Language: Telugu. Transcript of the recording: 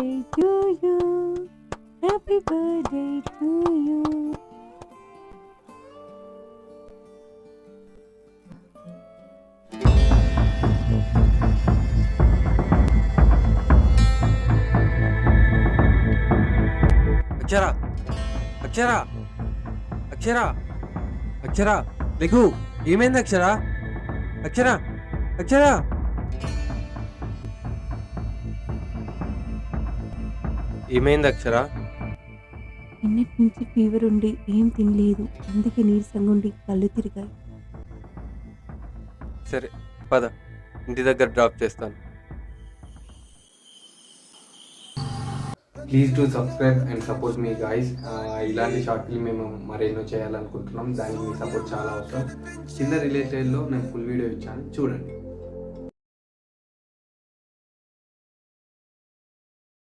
birthday to you. Happy birthday to you. అక్షర అక్షర అక్షర అక్షర లేకు. ఏమైంది అక్షర? అక్షర అక్షర ఏమైంది అక్షర? నిన్నటి నుంచి ఫీవర్ ఉండి ఏం తినలేదు, అందుకే నీరసంగా ఉండి కళ్ళు తిరిగాయి. సరే పద, ఇంటి దగ్గర డ్రాప్ చేస్తాను. Please to subscribe and support me guys. ఇలాంటి షార్ట్ ఫిల్మ్ మేము మరెన్నో చేయాలనుకుంటున్నాం. దానికి మీ సపోర్ట్ చాలా అవసరం. చిన్న రిలేటెడ్లో నేను ఫుల్ వీడియో ఇచ్చాను, చూడండి.